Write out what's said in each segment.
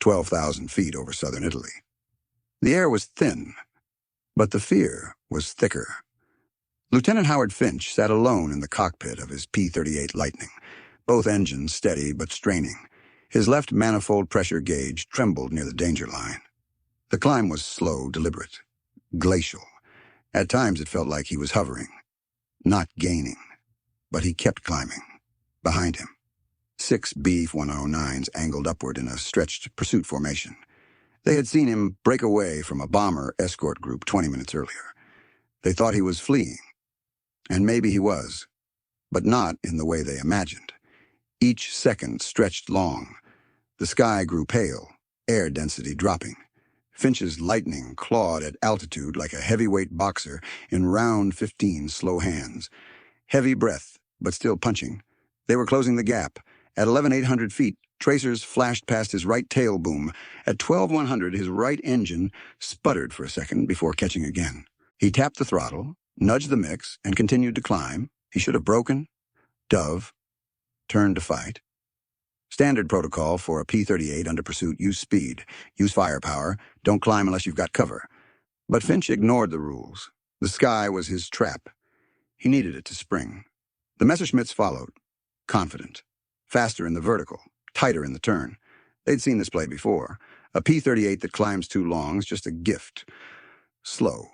12,000 feet over southern Italy. The air was thin, but the fear was thicker. Lieutenant Howard Finch sat alone in the cockpit of his P-38 Lightning, both engines steady but straining. His left manifold pressure gauge trembled near the danger line. The climb was slow, deliberate, glacial. At times it felt like he was hovering, not gaining. But he kept climbing. Behind him, 6 Bf-109s angled upward in a stretched pursuit formation. They had seen him break away from a bomber escort group 20 minutes earlier. They thought he was fleeing. And maybe he was, but not in the way they imagined. Each second stretched long. The sky grew pale, air density dropping. Finch's Lightning clawed at altitude like a heavyweight boxer in round 15 slow hands. Heavy breath, but still punching. They were closing the gap. At 11,800 feet, tracers flashed past his right tail boom. At 12,100, his right engine sputtered for a second before catching again. He tapped the throttle, nudged the mix, and continued to climb. He should have broken, dove, turned to fight. Standard protocol for a P-38 under pursuit: use speed, use firepower, don't climb unless you've got cover. But Finch ignored the rules. The sky was his trap. He needed it to spring. The Messerschmitts followed, confident, faster in the vertical, tighter in the turn. They'd seen this play before. A P-38 that climbs too long is just a gift. Slow.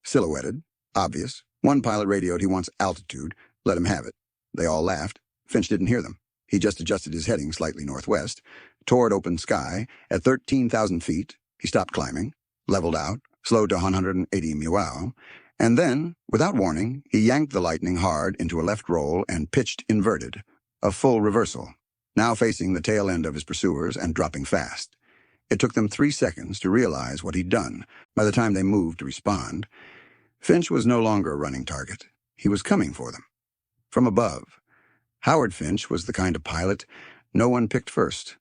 Silhouetted. Obvious. One pilot radioed he wants altitude. Let him have it. They all laughed. Finch didn't hear them. He just adjusted his heading slightly northwest, toward open sky. At 13,000 feet, he stopped climbing, leveled out, slowed to 180 meow, and then, without warning, he yanked the Lightning hard into a left roll and pitched inverted, a full reversal, now facing the tail end of his pursuers and dropping fast. It took them 3 seconds to realize what he'd done. By the time they moved to respond, Finch was no longer a running target. He was coming for them. From above. Howard Finch was the kind of pilot no one picked first.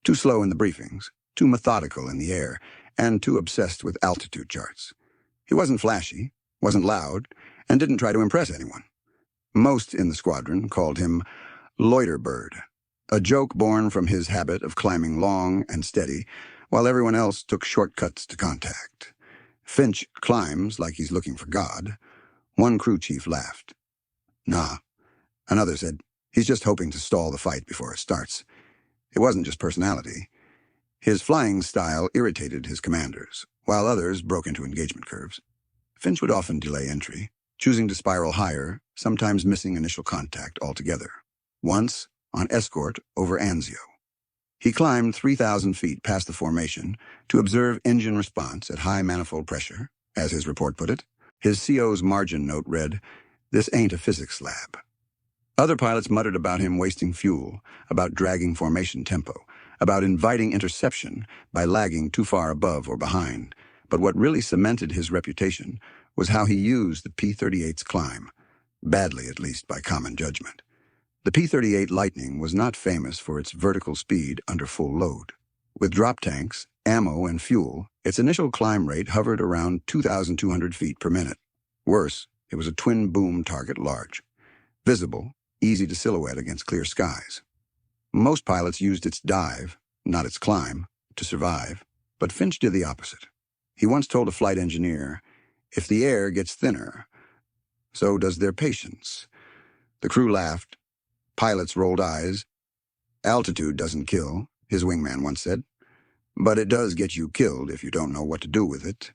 Too slow in the briefings, too methodical in the air, and too obsessed with altitude charts. He wasn't flashy, wasn't loud, and didn't try to impress anyone. Most in the squadron called him Loiter Bird, a joke born from his habit of climbing long and steady, while everyone else took shortcuts to contact. Finch climbs like he's looking for God. One crew chief laughed. Nah. Another said, he's just hoping to stall the fight before it starts. It wasn't just personality. His flying style irritated his commanders, while others broke into engagement curves. Finch would often delay entry, choosing to spiral higher, sometimes missing initial contact altogether. Once, on escort over Anzio. He climbed 3,000 feet past the formation to observe engine response at high manifold pressure, as his report put it. His CO's margin note read, "This ain't a physics lab." Other pilots muttered about him wasting fuel, about dragging formation tempo, about inviting interception by lagging too far above or behind. But what really cemented his reputation was how he used the P-38's climb, badly at least by common judgment. The P-38 Lightning was not famous for its vertical speed under full load. With drop tanks, ammo, and fuel, its initial climb rate hovered around 2,200 feet per minute. Worse, it was a twin-boom target large. Visible, easy to silhouette against clear skies. Most pilots used its dive, not its climb, to survive, but Finch did the opposite. He once told a flight engineer, "If the air gets thinner, so does their patience." The crew laughed. Pilots rolled eyes. "Altitude doesn't kill," his wingman once said, "but it does get you killed if you don't know what to do with it."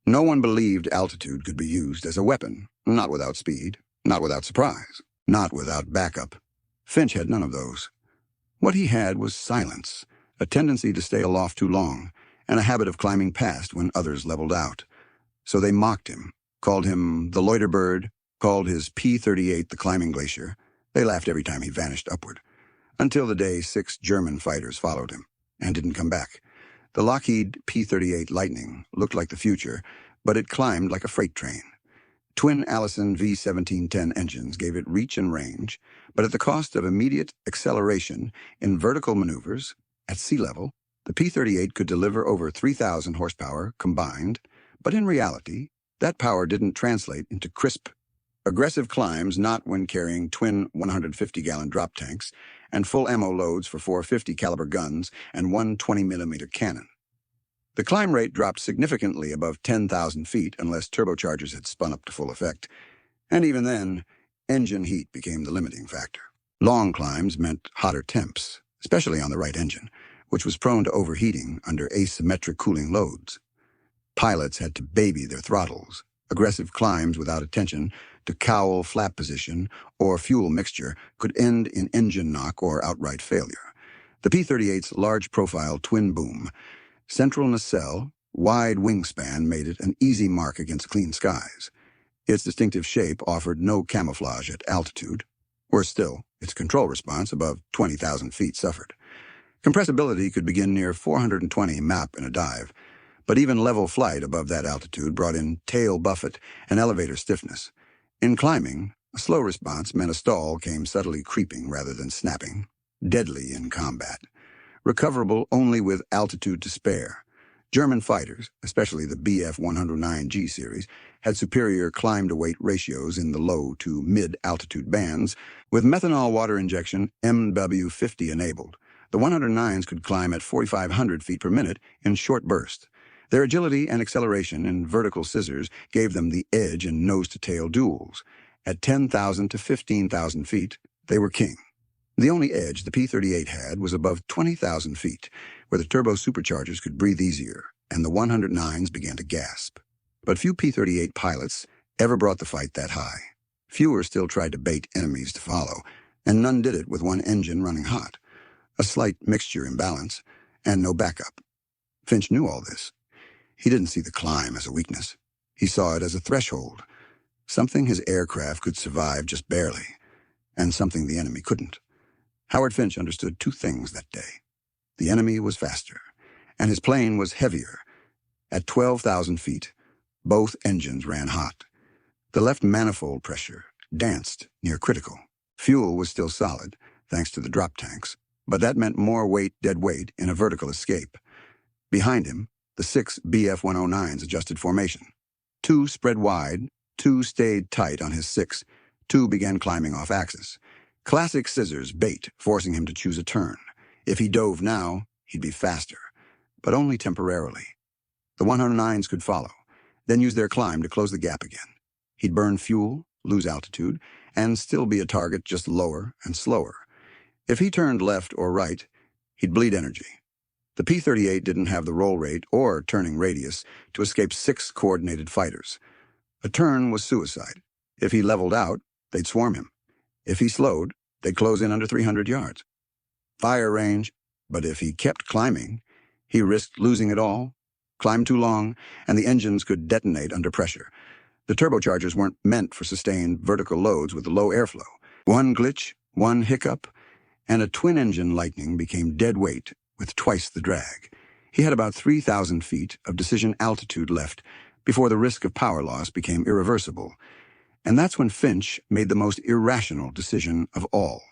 No one believed altitude could be used as a weapon, not without speed, not without surprise, not without backup. Finch had none of those. What he had was silence, a tendency to stay aloft too long, and a habit of climbing past when others leveled out. So they mocked him, called him the Loiter Bird, called his P-38 the Climbing Glacier. They laughed every time he vanished upward, until the day 6 German fighters followed him and didn't come back. The Lockheed P-38 Lightning looked like the future, but it climbed like a freight train. Twin Allison V-1710 engines gave it reach and range, but at the cost of immediate acceleration in vertical maneuvers at sea level. The P-38 could deliver over 3,000 horsepower combined, but in reality, that power didn't translate into crisp, aggressive climbs, not when carrying twin 150-gallon drop tanks and full ammo loads for 450 caliber guns and one 20-millimeter cannon. The climb rate dropped significantly above 10,000 feet unless turbochargers had spun up to full effect, and even then, engine heat became the limiting factor. Long climbs meant hotter temps, especially on the right engine, which was prone to overheating under asymmetric cooling loads. Pilots had to baby their throttles. Aggressive climbs without attention to cowl, flap position, or fuel mixture could end in engine knock or outright failure. The P-38's large-profile twin boom, central nacelle, wide wingspan made it an easy mark against clean skies. Its distinctive shape offered no camouflage at altitude. Worse still, its control response above 20,000 feet suffered. Compressibility could begin near 420 map in a dive, but even level flight above that altitude brought in tail buffet and elevator stiffness. In climbing, a slow response meant a stall came subtly creeping rather than snapping, deadly in combat, recoverable only with altitude to spare. German fighters, especially the Bf-109G series, had superior climb-to-weight ratios in the low to mid-altitude bands, with methanol water injection MW50 enabled. The 109s could climb at 4,500 feet per minute in short bursts. Their agility and acceleration in vertical scissors gave them the edge in nose-to-tail duels. At 10,000 to 15,000 feet, they were king. The only edge the P-38 had was above 20,000 feet, where the turbo superchargers could breathe easier, and the 109s began to gasp. But few P-38 pilots ever brought the fight that high. Fewer still tried to bait enemies to follow, and none did it with one engine running hot, a slight mixture imbalance, and no backup. Finch knew all this. He didn't see the climb as a weakness. He saw it as a threshold, something his aircraft could survive just barely, and something the enemy couldn't. Howard Finch understood two things that day. The enemy was faster, and his plane was heavier. At 12,000 feet, both engines ran hot. The left manifold pressure danced near critical. Fuel was still solid, thanks to the drop tanks, but that meant more dead weight in a vertical escape. Behind him, the 6 Bf-109s adjusted formation. 2 spread wide, 2 stayed tight on his 6, 2 began climbing off axis. Classic scissors bait, forcing him to choose a turn. If he dove now, he'd be faster, but only temporarily. The 109s could follow, then use their climb to close the gap again. He'd burn fuel, lose altitude, and still be a target just lower and slower. If he turned left or right, he'd bleed energy. The P-38 didn't have the roll rate or turning radius to escape 6 coordinated fighters. A turn was suicide. If he leveled out, they'd swarm him. If he slowed, they'd close in under 300 yards. Fire range, but if he kept climbing, he risked losing it all, climbed too long, and the engines could detonate under pressure. The turbochargers weren't meant for sustained vertical loads with low airflow. One glitch, one hiccup, and a twin-engine Lightning became dead weight with twice the drag. He had about 3,000 feet of decision altitude left before the risk of power loss became irreversible. And that's when Finch made the most irrational decision of all.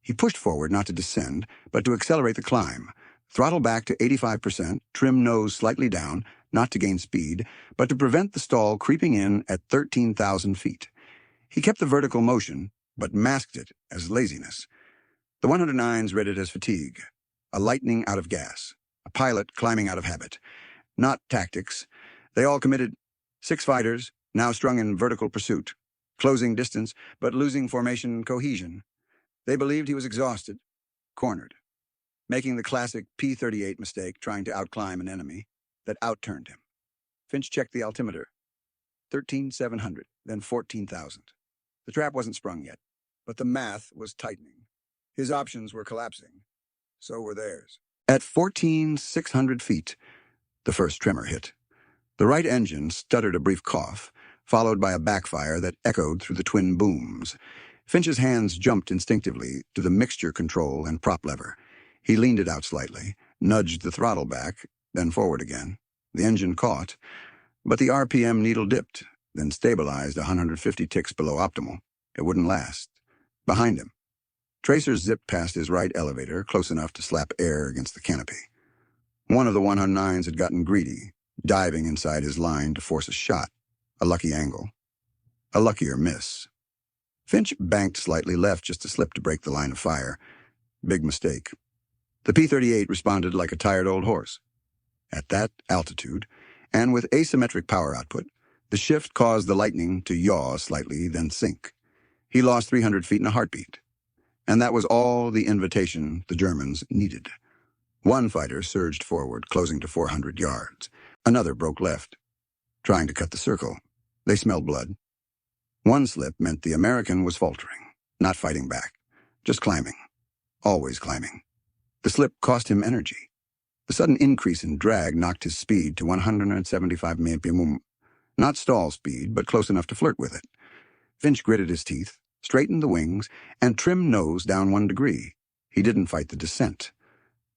He pushed forward not to descend, but to accelerate the climb, throttle back to 85%, trim nose slightly down, not to gain speed, but to prevent the stall creeping in at 13,000 feet. He kept the vertical motion, but masked it as laziness. The 109s read it as fatigue, a lightning out of gas, a pilot climbing out of habit. Not tactics. They all committed. 6 fighters, now strung in vertical pursuit, closing distance, but losing formation cohesion. They believed he was exhausted, cornered, making the classic P-38 mistake trying to outclimb an enemy that outturned him. Finch checked the altimeter. 13,700, then 14,000. The trap wasn't sprung yet, but the math was tightening. His options were collapsing. So were theirs. At 14,600 feet, the first tremor hit. The right engine stuttered a brief cough, followed by a backfire that echoed through the twin booms. Finch's hands jumped instinctively to the mixture control and prop lever. He leaned it out slightly, nudged the throttle back, then forward again. The engine caught, but the RPM needle dipped, then stabilized 150 ticks below optimal. It wouldn't last. Behind him, tracers zipped past his right elevator, close enough to slap air against the canopy. One of the 109s had gotten greedy, diving inside his line to force a shot, a lucky angle. A luckier miss. Finch banked slightly left just to slip to break the line of fire. Big mistake. The P-38 responded like a tired old horse. At that altitude, and with asymmetric power output, the shift caused the Lightning to yaw slightly, then sink. He lost 300 feet in a heartbeat. And that was all the invitation the Germans needed. One fighter surged forward, closing to 400 yards. Another broke left, trying to cut the circle. They smelled blood. One slip meant the American was faltering, not fighting back, just climbing, always climbing. The slip cost him energy. The sudden increase in drag knocked his speed to 175 mph. Not stall speed, but close enough to flirt with it. Finch gritted his teeth, straightened the wings, and trimmed nose down 1 degree. He didn't fight the descent.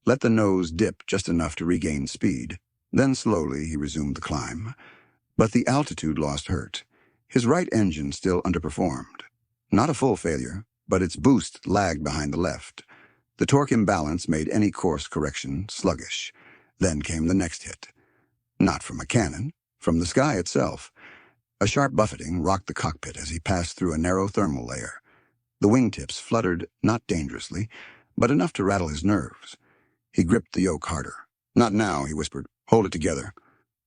Let the nose dip just enough to regain speed. Then slowly he resumed the climb. But the altitude lost hurt. His right engine still underperformed. Not a full failure, but its boost lagged behind the left. The torque imbalance made any course correction sluggish. Then came the next hit. Not from a cannon, from the sky itself. A sharp buffeting rocked the cockpit as he passed through a narrow thermal layer. The wingtips fluttered, not dangerously, but enough to rattle his nerves. He gripped the yoke harder. "Not now," he whispered. "Hold it together."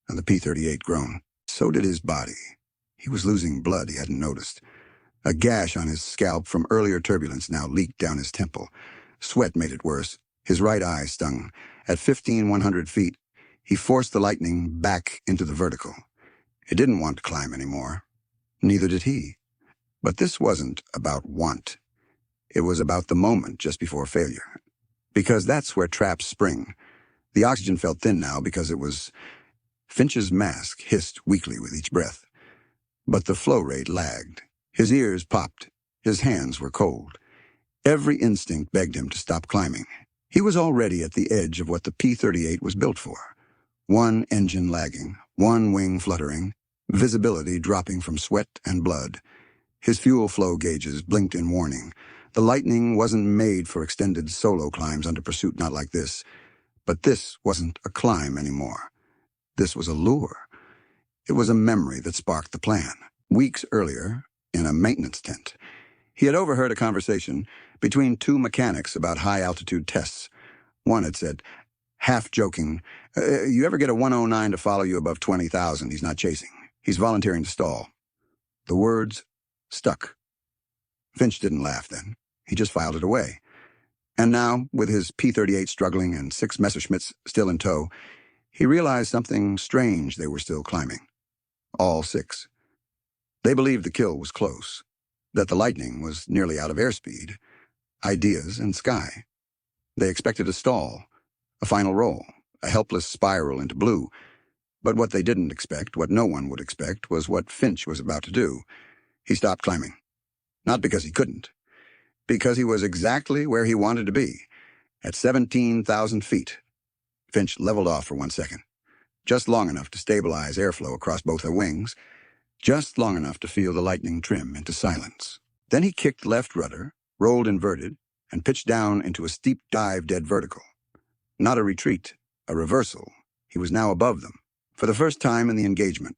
And the P-38 groaned. So did his body. He was losing blood he hadn't noticed. A gash on his scalp from earlier turbulence now leaked down his temple. Sweat made it worse. His right eye stung. At 1,100 feet, he forced the Lightning back into the vertical. It didn't want to climb anymore. Neither did he. But this wasn't about want. It was about the moment just before failure. Because that's where traps spring. The oxygen felt thin now because it was... Finch's mask hissed weakly with each breath. But the flow rate lagged. His ears popped. His hands were cold. Every instinct begged him to stop climbing. He was already at the edge of what the P-38 was built for. One engine lagging, one wing fluttering, visibility dropping from sweat and blood. His fuel flow gauges blinked in warning. The Lightning wasn't made for extended solo climbs under pursuit, not like this. But this wasn't a climb anymore. This was a lure. It was a memory that sparked the plan. Weeks earlier, in a maintenance tent, he had overheard a conversation between two mechanics about high-altitude tests. One had said, half joking, "You ever get a 109 to follow you above 20,000, he's not chasing. He's volunteering to stall." The words stuck. Finch didn't laugh then. He just filed it away. And now, with his P-38 struggling and 6 Messerschmitts still in tow, he realized something strange they were still climbing. All 6. They believed the kill was close, that the Lightning was nearly out of airspeed, ideas, and sky. They expected a stall, a final roll, a helpless spiral into blue. But what they didn't expect, what no one would expect, was what Finch was about to do. He stopped climbing. Not because he couldn't. Because he was exactly where he wanted to be, at 17,000 feet. Finch leveled off for 1 second, just long enough to stabilize airflow across both her wings, just long enough to feel the Lightning trim into silence. Then he kicked left rudder, rolled inverted, and pitched down into a steep dive dead vertical. Not a retreat, a reversal. He was now above them. For the first time in the engagement,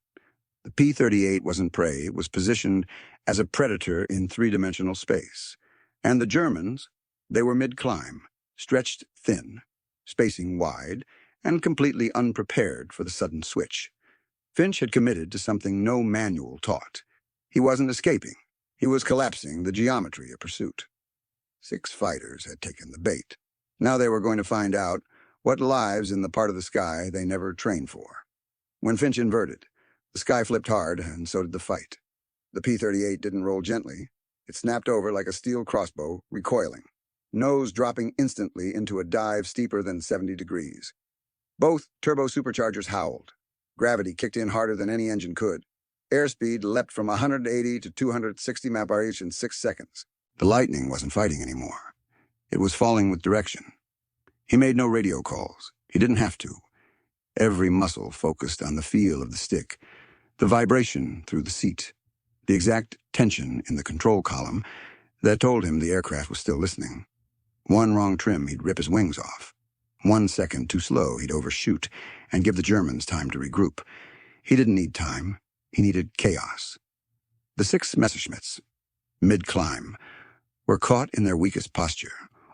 the P-38 wasn't prey, it was positioned as a predator in 3-dimensional space. And the Germans, they were mid-climb, stretched thin, spacing wide, and completely unprepared for the sudden switch. Finch had committed to something no manual taught. He wasn't escaping. He was collapsing the geometry of pursuit. 6 fighters had taken the bait. Now they were going to find out what lives in the part of the sky they never trained for. When Finch inverted, the sky flipped hard, and so did the fight. The P-38 didn't roll gently. It snapped over like a steel crossbow, recoiling, nose dropping instantly into a dive steeper than 70 degrees. Both turbo-superchargers howled. Gravity kicked in harder than any engine could. Airspeed leapt from 180 to 260 mph in 6 seconds. The Lightning wasn't fighting anymore. It was falling with direction. He made no radio calls. He didn't have to. Every muscle focused on the feel of the stick, the vibration through the seat, the exact tension in the control column that told him the aircraft was still listening. One wrong trim, he'd rip his wings off. 1 second too slow, he'd overshoot and give the Germans time to regroup. He didn't need time. He needed chaos. The 6 Messerschmitts, mid-climb, were caught in their weakest posture,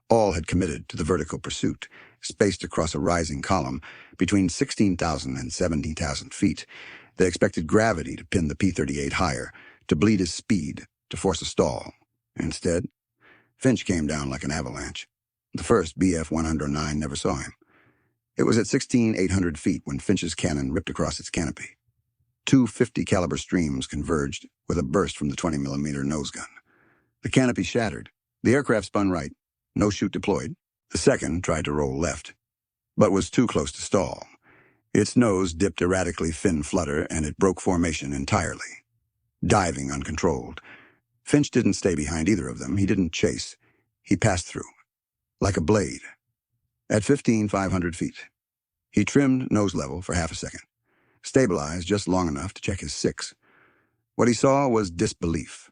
All had committed to the vertical pursuit, spaced across a rising column between 16,000 and 17,000 feet. They expected gravity to pin the P-38 higher, to bleed his speed, to force a stall. Instead, Finch came down like an avalanche. The first Bf-109 never saw him. It was at 16,800 feet when Finch's cannon ripped across its canopy. Two 50-caliber streams converged with a burst from the 20mm nose gun. The canopy shattered. The aircraft spun right. No chute deployed. The second tried to roll left, but was too close to stall. Its nose dipped erratically fin flutter, and it broke formation entirely, diving uncontrolled. Finch didn't stay behind either of them. He didn't chase. He passed through, like a blade. At 15,500 feet, he trimmed nose level for half a second, stabilized just long enough to check his 6. What he saw was disbelief.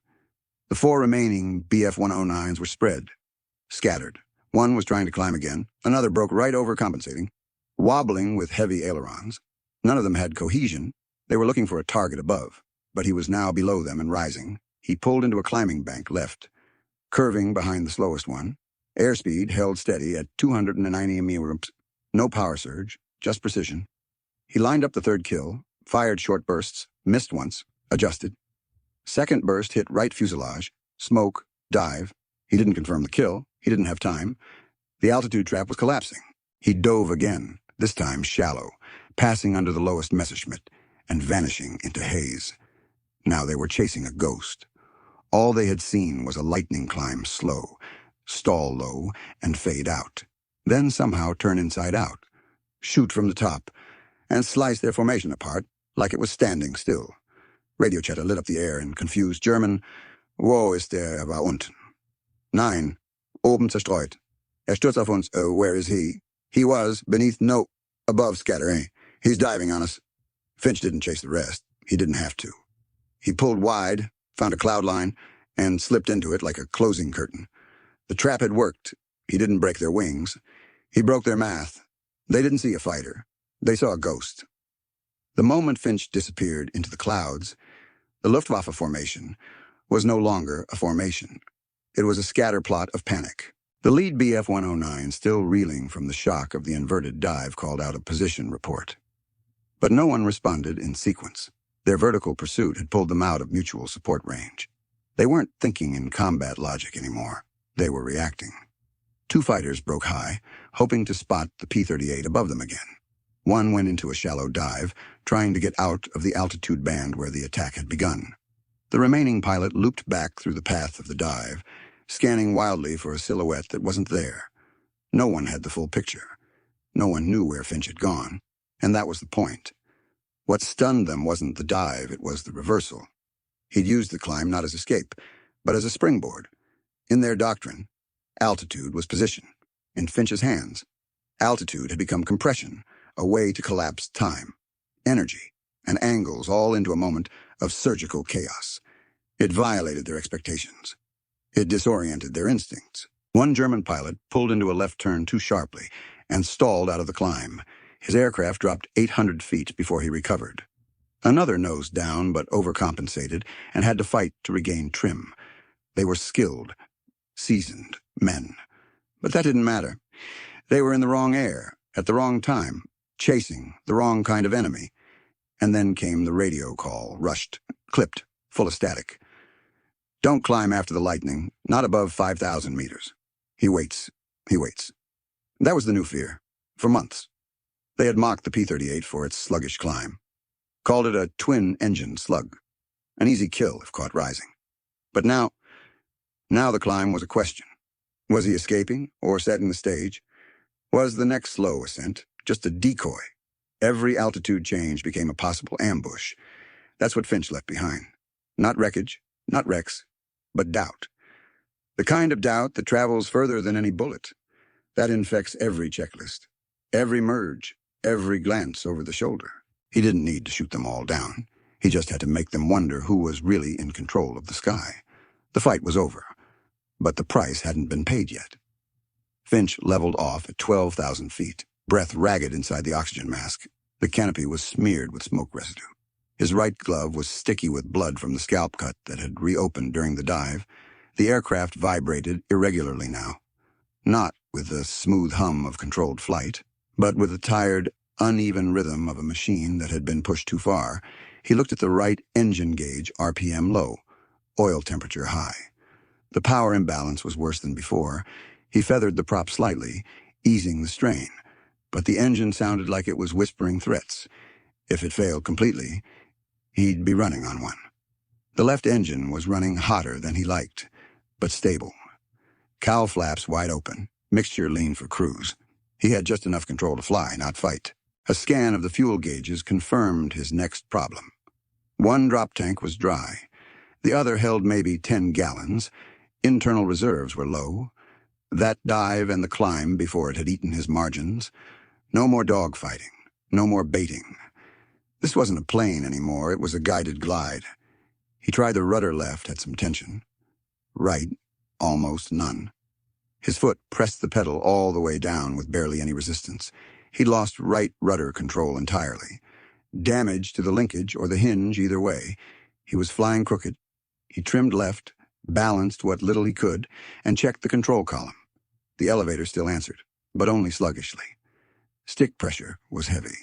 The 4 remaining Bf-109s were spread, scattered. One was trying to climb again. Another broke right over, compensating, wobbling with heavy ailerons. None of them had cohesion. They were looking for a target above, but he was now below them and rising. He pulled into a climbing bank left, curving behind the slowest one. Airspeed held steady at 290 mph. No power surge, just precision. He lined up the third kill, fired short bursts, missed once, adjusted. Second burst hit right fuselage, smoke, dive. He didn't confirm the kill. He didn't have time. The altitude trap was collapsing. He dove again, this time shallow, passing under the lowest Messerschmitt and vanishing into haze. Now they were chasing a ghost. All they had seen was a lightning climb slow, stall low, and fade out. Then somehow turn inside out, shoot from the top, and slice their formation apart like it was standing still. Radio chatter lit up the air in confused German. Wo ist der aber unten? Nein, oben zerstreut. Stürzt auf uns. Where is he? He was beneath, no, above scatter, eh? He's diving on us. Finch didn't chase the rest. He didn't have to. He pulled wide, found a cloud line, and slipped into it like a closing curtain. The trap had worked. He didn't break their wings. He broke their math. They didn't see a fighter. They saw a ghost. The moment Finch disappeared into the clouds, the Luftwaffe formation was no longer a formation. It was a scatter plot of panic. The lead Bf-109, still reeling from the shock of the inverted dive, called out a position report. But no one responded in sequence. Their vertical pursuit had pulled them out of mutual support range. They weren't thinking in combat logic anymore. They were reacting. 2 fighters broke high, hoping to spot the P-38 above them again. One went into a shallow dive, trying to get out of the altitude band where the attack had begun. The remaining pilot looped back through the path of the dive, scanning wildly for a silhouette that wasn't there. No one had the full picture. No one knew where Finch had gone, and that was the point. What stunned them wasn't the dive, it was the reversal. He'd used the climb not as escape, but as a springboard. In their doctrine, altitude was position. In Finch's hands, altitude had become compression, a way to collapse time, energy, and angles all into a moment of surgical chaos. It violated their expectations. It disoriented their instincts. One German pilot pulled into a left turn too sharply and stalled out of the climb. His aircraft dropped 800 feet before he recovered. Another nosed down but overcompensated and had to fight to regain trim. They were skilled, seasoned men. But that didn't matter. They were in the wrong air, at the wrong time, chasing the wrong kind of enemy. And then came the radio call, rushed, clipped, full of static. Don't climb after the lightning, not above 5,000 meters. He waits. That was the new fear. For months. They had mocked the P-38 for its sluggish climb. Called it a twin-engine slug. An easy kill if caught rising. But now the climb was a question. Was he escaping or setting the stage? Was the next slow ascent just a decoy? Every altitude change became a possible ambush. That's what Finch left behind. Not wreckage, not wrecks, but doubt. The kind of doubt that travels further than any bullet. That infects every checklist, every merge, every glance over the shoulder. He didn't need to shoot them all down. He just had to make them wonder who was really in control of the sky. The fight was over, but the price hadn't been paid yet. Finch leveled off at 12,000 feet, breath ragged inside the oxygen mask. The canopy was smeared with smoke residue. His right glove was sticky with blood from the scalp cut that had reopened during the dive. The aircraft vibrated irregularly now. not with the smooth hum of controlled flight, but with the tired, uneven rhythm of a machine that had been pushed too far. He looked at the right engine gauge, RPM low, oil temperature high. The power imbalance was worse than before. He feathered the prop slightly, easing the strain, but the engine sounded like it was whispering threats. If it failed completely, he'd be running on one. The left engine was running hotter than he liked, but stable. Cowl flaps wide open, mixture leaned for cruise. He had just enough control to fly, not fight. A scan of the fuel gauges confirmed his next problem. One drop tank was dry. The other held maybe 10 gallons. Internal reserves were low. That dive and the climb before it had eaten his margins. No more dogfighting. No more baiting. This wasn't a plane anymore. It was a guided glide. He tried the rudder left, had some tension. Right, almost none. His foot pressed the pedal all the way down with barely any resistance. He'd lost right rudder control entirely. Damage to the linkage or the hinge either way. He was flying crooked. He trimmed left, balanced what little he could, and checked the control column. The elevator still answered, but only sluggishly. Stick pressure was heavy.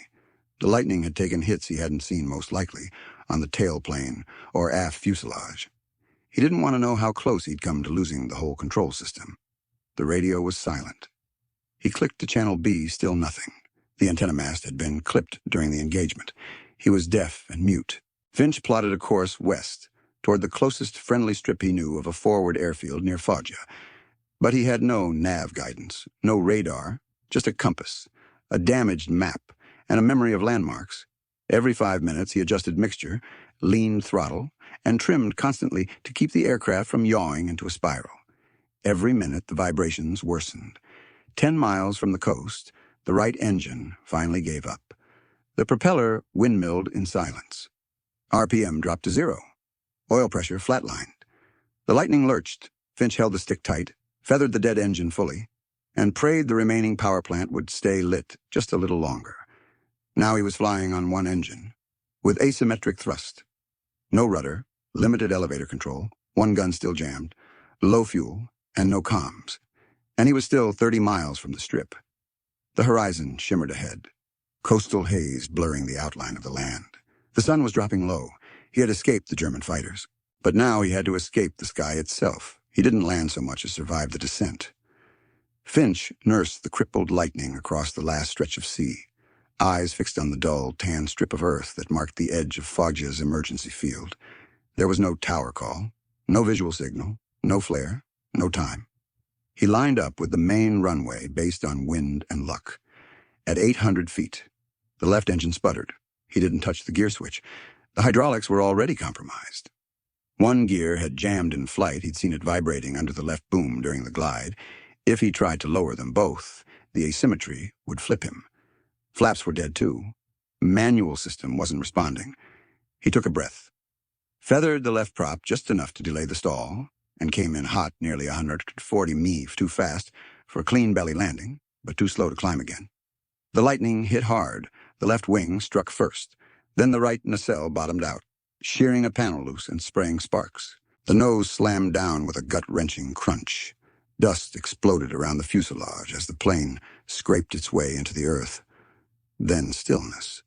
The lightning had taken hits he hadn't seen most likely, on the tailplane or aft fuselage. He didn't want to know how close he'd come to losing the whole control system. The radio was silent. He clicked to channel B, still nothing. The antenna mast had been clipped during the engagement. He was deaf and mute. Finch plotted a course west, toward the closest friendly strip he knew of a forward airfield near Foggia. But he had no nav guidance, no radar, just a compass, a damaged map, and a memory of landmarks. Every 5 minutes he adjusted mixture, leaned throttle, and trimmed constantly to keep the aircraft from yawing into a spiral. Every minute the vibrations worsened. 10 miles from the coast, the right engine finally gave up. The propeller windmilled in silence. RPM dropped to 0. Oil pressure flatlined. The lightning lurched. Finch held the stick tight, feathered the dead engine fully, and prayed the remaining power plant would stay lit just a little longer. Now he was flying on one engine, with asymmetric thrust. No rudder, limited elevator control, one gun still jammed, low fuel, and no comms. And he was still 30 miles from the strip. The horizon shimmered ahead, coastal haze blurring the outline of the land. The sun was dropping low. He had escaped the German fighters, but now he had to escape the sky itself. He didn't land so much as survive the descent. Finch nursed the crippled lightning across the last stretch of sea, eyes fixed on the dull, tan strip of earth that marked the edge of Foggia's emergency field. There was no tower call, no visual signal, no flare, no time. He lined up with the main runway based on wind and luck. At 800 feet, the left engine sputtered. He didn't touch the gear switch. The hydraulics were already compromised. One gear had jammed in flight. He'd seen it vibrating under the left boom during the glide. If he tried to lower them both, the asymmetry would flip him. Flaps were dead too. Manual system wasn't responding. He took a breath, feathered the left prop just enough to delay the stall, and came in hot, nearly 140 MeV, too fast for a clean belly landing, but too slow to climb again. The lightning hit hard. The left wing struck first. Then the right nacelle bottomed out, shearing a panel loose and spraying sparks. The nose slammed down with a gut-wrenching crunch. Dust exploded around the fuselage as the plane scraped its way into the earth. Then stillness.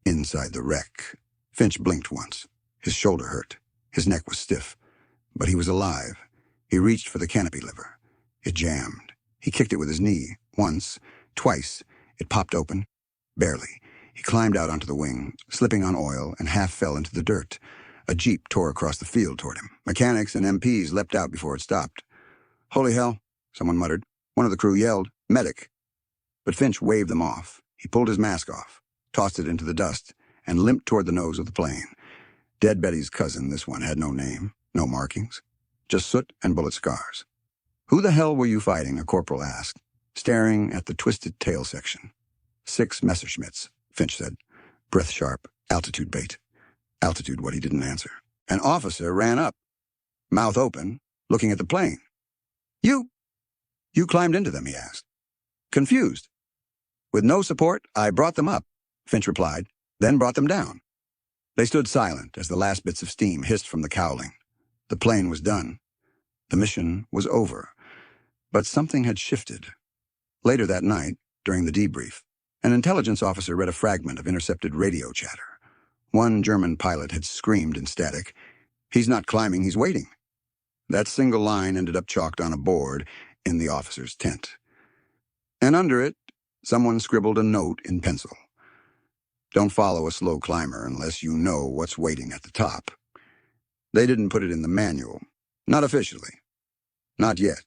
Inside the wreck, Finch blinked once. His shoulder hurt. His neck was stiff. But he was alive. He reached for the canopy lever. It jammed. He kicked it with his knee. Once, twice. It popped open. Barely. He climbed out onto the wing, slipping on oil, and half fell into the dirt. A jeep tore across the field toward him. Mechanics and MPs leapt out before it stopped. "Holy hell," someone muttered. One of the crew yelled, "Medic." But Finch waved them off. He pulled his mask off, tossed it into the dust, and limped toward the nose of the plane. Dead Betty's cousin, this one, had no name, no markings, just soot and bullet scars. "Who the hell were you fighting?" a corporal asked, staring at the twisted tail section. "6 Messerschmitts," Finch said, breath sharp, altitude bait. Altitude what he didn't answer. An officer ran up, mouth open, looking at the plane. You climbed into them," he asked. Confused. "With no support, I brought them up," Finch replied, then brought them down. They stood silent as the last bits of steam hissed from the cowling. The plane was done. The mission was over. But something had shifted. Later that night, during the debrief, an intelligence officer read a fragment of intercepted radio chatter. One German pilot had screamed in static, "He's not climbing, he's waiting." That single line ended up chalked on a board in the officer's tent. And under it, someone scribbled a note in pencil. "Don't follow a slow climber unless you know what's waiting at the top." They didn't put it in the manual. Not officially. Not yet.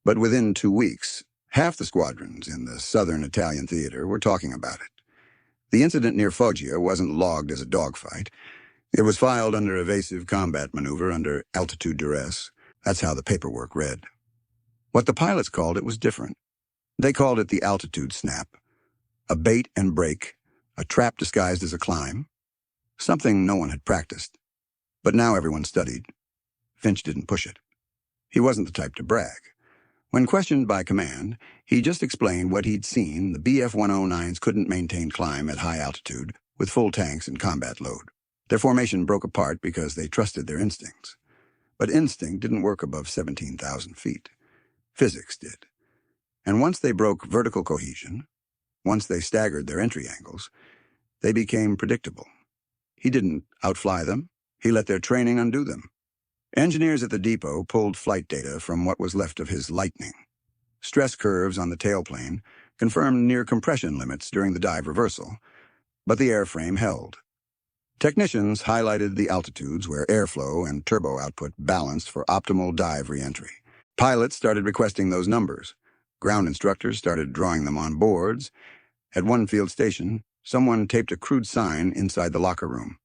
But within 2 weeks, half the squadrons in the southern Italian theater were talking about it. The incident near Foggia wasn't logged as a dogfight. It was filed under evasive combat maneuver under altitude duress. That's how the paperwork read. What the pilots called it was different. They called it the altitude snap, a bait and break, a trap disguised as a climb, something no one had practiced. But now everyone studied. Finch didn't push it. He wasn't the type to brag. When questioned by command, he just explained what he'd seen. The Bf-109s couldn't maintain climb at high altitude with full tanks and combat load. Their formation broke apart because they trusted their instincts. But instinct didn't work above 17,000 feet. Physics did. And once they broke vertical cohesion, once they staggered their entry angles, they became predictable. He didn't outfly them. He let their training undo them. Engineers at the depot pulled flight data from what was left of his Lightning. Stress curves on the tailplane confirmed near compression limits during the dive reversal, but the airframe held. Technicians highlighted the altitudes where airflow and turbo output balanced for optimal dive reentry. Pilots started requesting those numbers. Ground instructors started drawing them on boards. At one field station, someone taped a crude sign inside the locker room.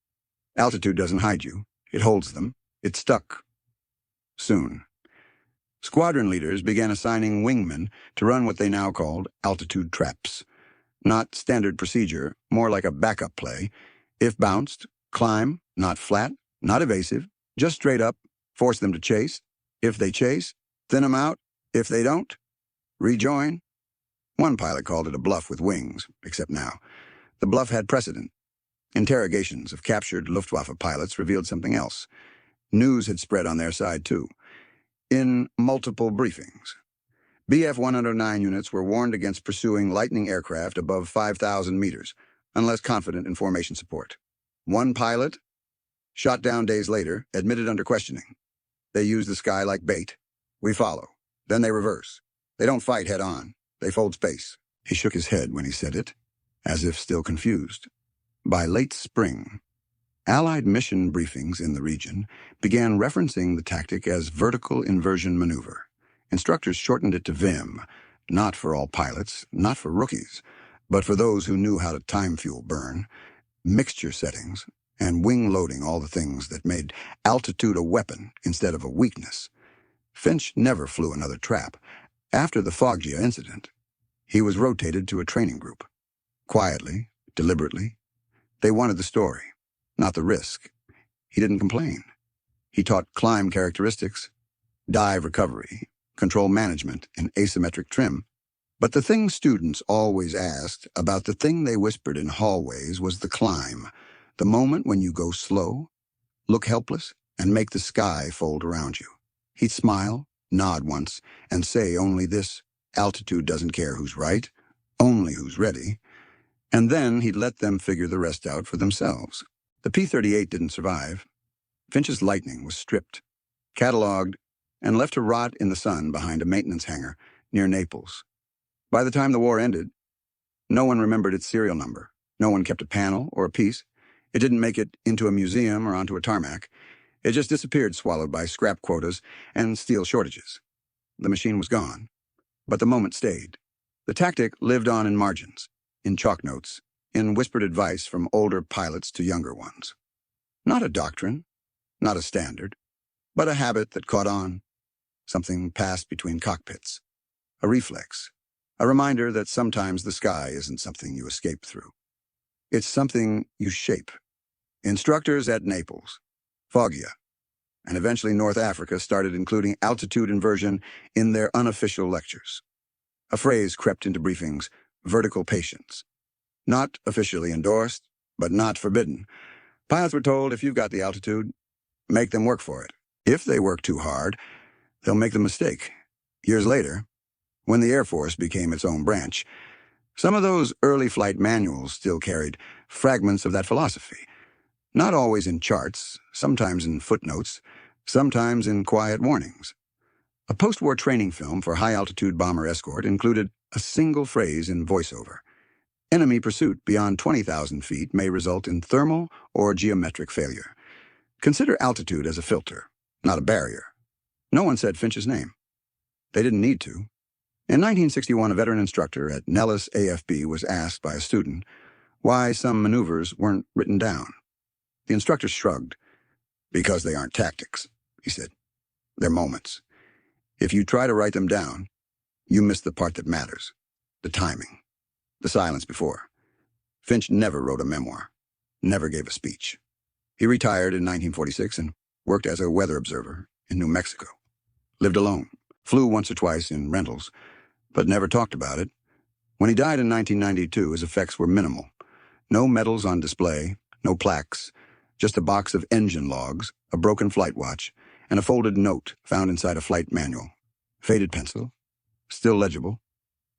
"Altitude doesn't hide you. It holds them. It stuck." Soon. Squadron leaders began assigning wingmen to run what they now called altitude traps. Not standard procedure, more like a backup play. If bounced, climb, not flat, not evasive, just straight up, force them to chase. If they chase, thin them out. If they don't, rejoin. One pilot called it a bluff with wings, except now. The bluff had precedent. Interrogations of captured Luftwaffe pilots revealed something else. News had spread on their side, too. In multiple briefings, Bf-109 units were warned against pursuing Lightning aircraft above 5,000 meters, unless confident in formation support. One pilot, shot down days later, admitted under questioning. "They use the sky like bait. We follow. Then they reverse. They don't fight head-on. They fold space." He shook his head when he said it, as if still confused. By late spring, Allied mission briefings in the region began referencing the tactic as vertical inversion maneuver. Instructors shortened it to VIM, not for all pilots, not for rookies, but for those who knew how to time fuel burn, mixture settings, and wing loading, all the things that made altitude a weapon instead of a weakness. Finch never flew another trap. After the Foggia incident, he was rotated to a training group. Quietly, deliberately. They wanted the story, not the risk. He didn't complain. He taught climb characteristics, dive recovery, control management in asymmetric trim. But the thing students always asked about, the thing they whispered in hallways, was the climb, the moment when you go slow, look helpless, and make the sky fold around you. He'd smile, nod once, and say only this: "Altitude doesn't care who's right, only who's ready." And then he'd let them figure the rest out for themselves. The P-38 didn't survive. Finch's Lightning was stripped, cataloged, and left to rot in the sun behind a maintenance hangar near Naples. By the time the war ended, no one remembered its serial number. No one kept a panel or a piece. It didn't make it into a museum or onto a tarmac. It just disappeared, swallowed by scrap quotas and steel shortages. The machine was gone, but the moment stayed. The tactic lived on in margins, in chalk notes, in whispered advice from older pilots to younger ones. Not a doctrine, not a standard, but a habit that caught on. Something passed between cockpits. A reflex. A reminder that sometimes the sky isn't something you escape through. It's something you shape. Instructors at Naples, Foggia, and eventually North Africa started including altitude inversion in their unofficial lectures. A phrase crept into briefings: vertical patience. Not officially endorsed, but not forbidden. Pilots were told, if you've got the altitude, make them work for it. If they work too hard, they'll make the mistake. Years later, when the Air Force became its own branch, some of those early flight manuals still carried fragments of that philosophy. Not always in charts, sometimes in footnotes, sometimes in quiet warnings. A post-war training film for high-altitude bomber escort included a single phrase in voiceover. Enemy pursuit beyond 20,000 feet may result in thermal or geometric failure. Consider altitude as a filter, not a barrier. No one said Finch's name. They didn't need to. In 1961, a veteran instructor at Nellis AFB was asked by a student why some maneuvers weren't written down. The instructor shrugged. "Because they aren't tactics," he said. "They're moments. If you try to write them down, you miss the part that matters, the timing, the silence before." Finch never wrote a memoir, never gave a speech. He retired in 1946 and worked as a weather observer in New Mexico. Lived alone, flew once or twice in rentals, but never talked about it. When he died in 1992, his effects were minimal. No medals on display, no plaques, just a box of engine logs, a broken flight watch, and a folded note found inside a flight manual. Faded pencil, still legible.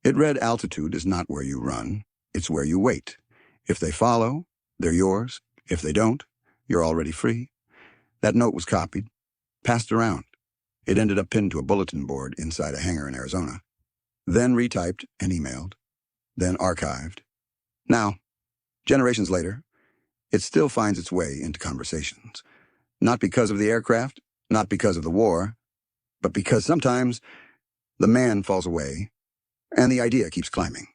It read, "Altitude is not where you run, it's where you wait. If they follow, they're yours. If they don't, you're already free." That note was copied, passed around. It ended up pinned to a bulletin board inside a hangar in Arizona. Then retyped and emailed, then archived. Now, generations later, it still finds its way into conversations. Not because of the aircraft, not because of the war, but because sometimes the man falls away and the idea keeps climbing.